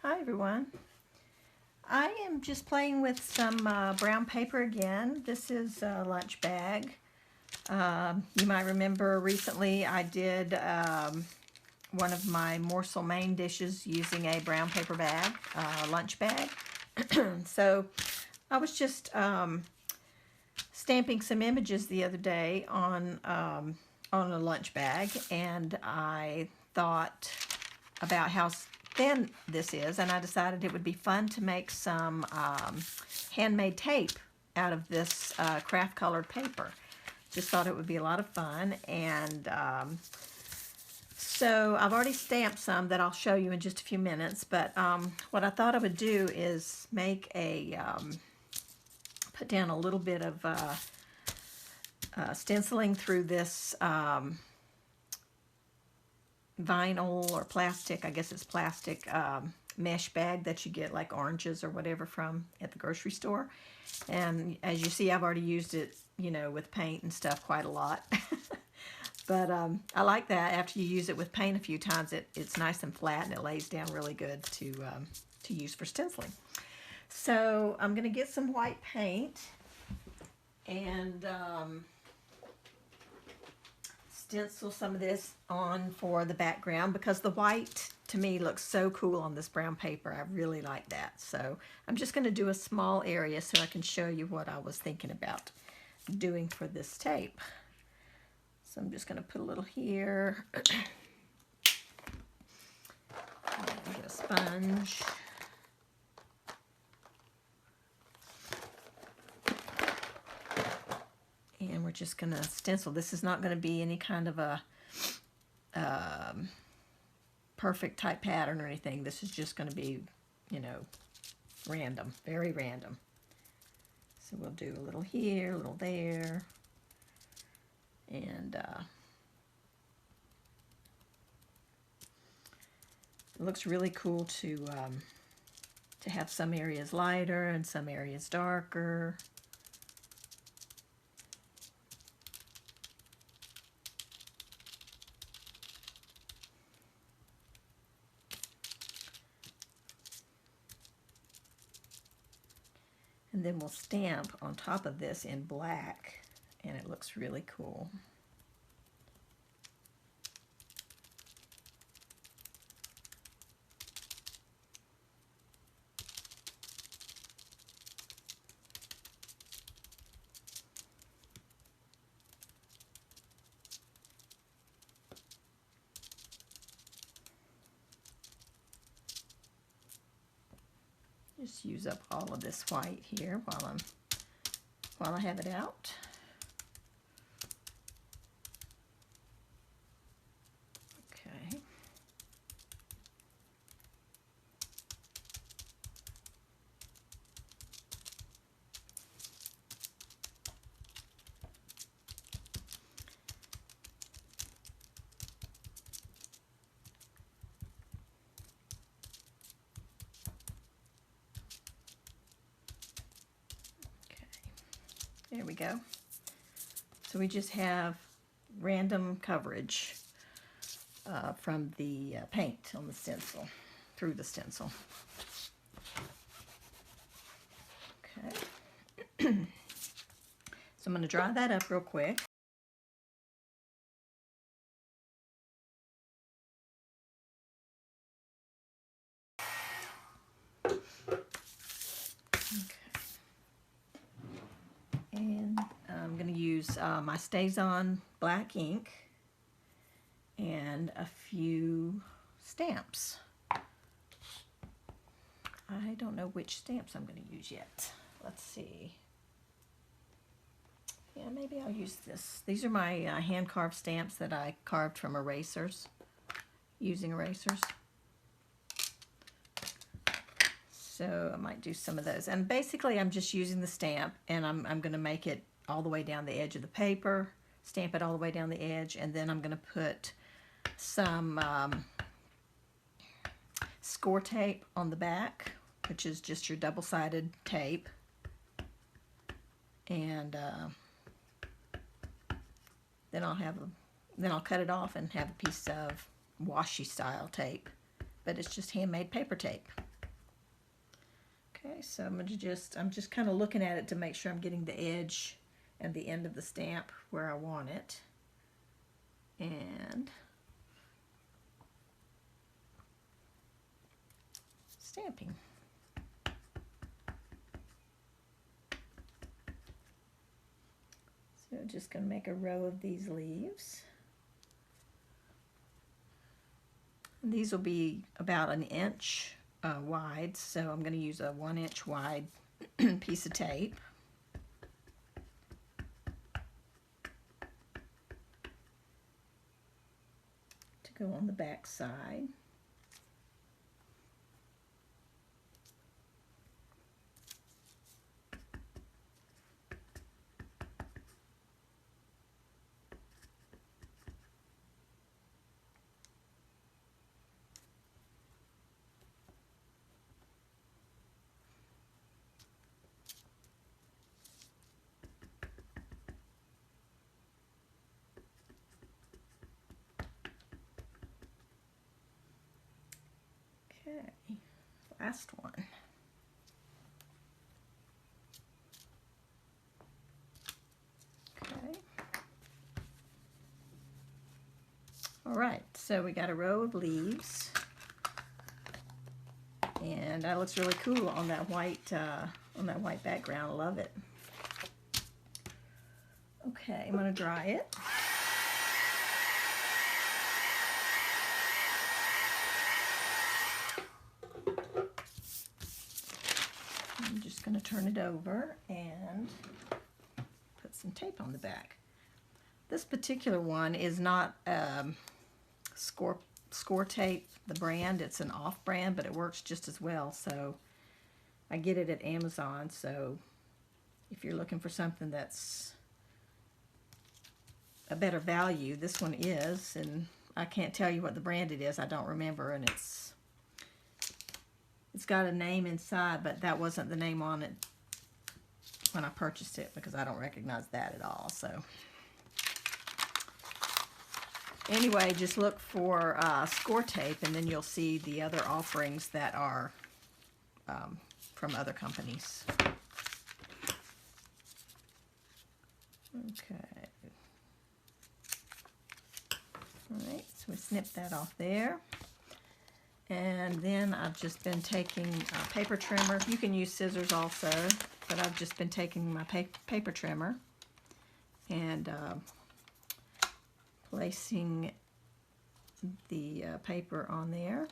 Hi everyone. I am just playing with some brown paper again. This is a lunch bag. You might remember recently I did one of my morsel main dishes using a brown paper bag, lunch bag. So I was just stamping some images the other day on a lunch bag, and I thought about how thin this is, and I decided it would be fun to make some handmade tape out of this craft colored paper. Just thought it would be a lot of fun, and so I've already stamped some that I'll show you in just a few minutes, but what I thought I would do is make a put down a little bit of stenciling through this vinyl or plastic, I guess it's plastic, mesh bag that you get like oranges or whatever from at the grocery store. And as you see, I've already used it, you know, with paint and stuff quite a lot. But I like that. After you use it with paint a few times, it's nice and flat and it lays down really good to use for stenciling. So I'm going to get some white paint and stencil some of this on for the background, because the white to me looks so cool on this brown paper. I really like that. So I'm just going to do a small area so I can show you what I was thinking about doing for this tape. So I'm just going to put a little here. Get a sponge. And we're just going to stencil. This is not going to be any kind of a perfect type pattern or anything. This is just going to be, you know, random, very random. So we'll do a little here, a little there, and it looks really cool to have some areas lighter and some areas darker. And then we'll stamp on top of this in black, and it looks really cool. Just use up all of this white here while I have it out. Okay. There we go. So we just have random coverage from the paint on the stencil, through the stencil. Okay. So I'm going to dry that up real quick. And I'm going to use my StazOn black ink and a few stamps. I don't know which stamps I'm going to use yet. Let's see. Yeah, maybe I'll use this. These are my hand-carved stamps that I carved from erasers, using erasers. So I might do some of those. And basically I'm just using the stamp, and I'm going to make it all the way down the edge of the paper, stamp it all the way down the edge, and then I'm going to put some score tape on the back, which is just your double-sided tape. And then I'll cut it off and have a piece of washi style tape, but it's just handmade paper tape. Okay, so I'm just kind of looking at it to make sure I'm getting the edge and the end of the stamp where I want it. And stamping. So just going to make a row of these leaves. And these will be about an inch wide, so I'm going to use a 1-inch wide piece of tape. To go on the back side. Okay, last one. Okay. All right, so we got a row of leaves, and that looks really cool on that white background. I love it. Okay, I'm going to dry it. I'm just going to turn it over and put some tape on the back. This particular one is not Score Tape, the brand. It's an off-brand, but it works just as well. So I get it at Amazon. So if you're looking for something that's a better value, this one is. And I can't tell you what the brand it is. I don't remember, and it's got a name inside, but that wasn't the name on it when I purchased it because I don't recognize that at all. So anyway, just look for Score Tape, and then you'll see the other offerings that are from other companies. Okay. All right, so we snip that off there. And then I've just been taking a paper trimmer. You can use scissors also, but I've just been taking my paper trimmer and placing the paper on there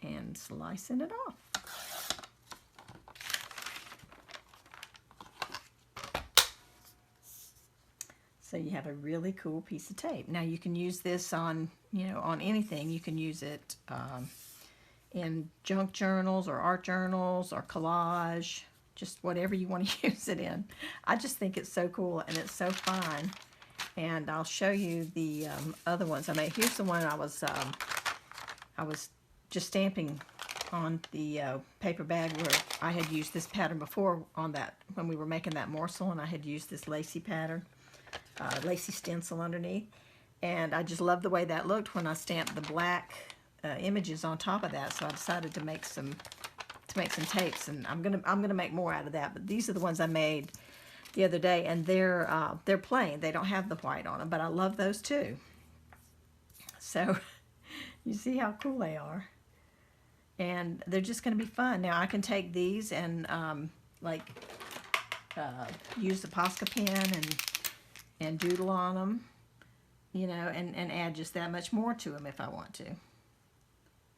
and slicing it off. So you have a really cool piece of tape. Now you can use this on, on anything. You can use it in junk journals or art journals or collage, just whatever you want to use it in. I just think it's so cool and it's so fun. And I'll show you the other ones I made. Here's the one I was just stamping on the paper bag where I had used this pattern before on that, when we were making that morsel, and I had used this lacy pattern. Lacy stencil underneath, and I just love the way that looked when I stamped the black images on top of that. So I decided to make some tapes, and I'm gonna make more out of that. But these are the ones I made the other day, and they're plain. They don't have the white on them, but I love those too. So you see how cool they are, and they're just gonna be fun. Now I can take these and use the Posca pen and doodle on them, and add just that much more to them if I want to.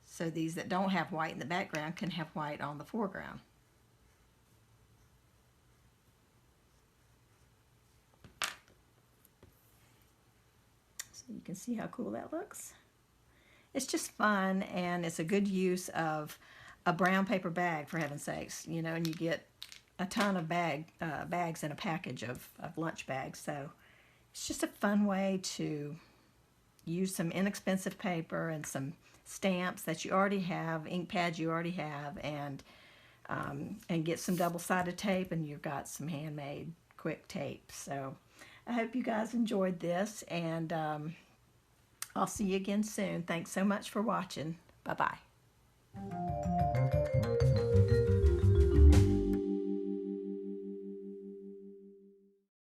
So these that don't have white in the background can have white on the foreground. So you can see how cool that looks. It's just fun, and it's a good use of a brown paper bag, for heaven's sakes, and you get a ton of bags in a package of lunch bags. So it's just a fun way to use some inexpensive paper and some stamps that you already have, ink pads you already have, and get some double-sided tape, and you've got some handmade quick tape. So I hope you guys enjoyed this, and I'll see you again soon. Thanks so much for watching. Bye-bye.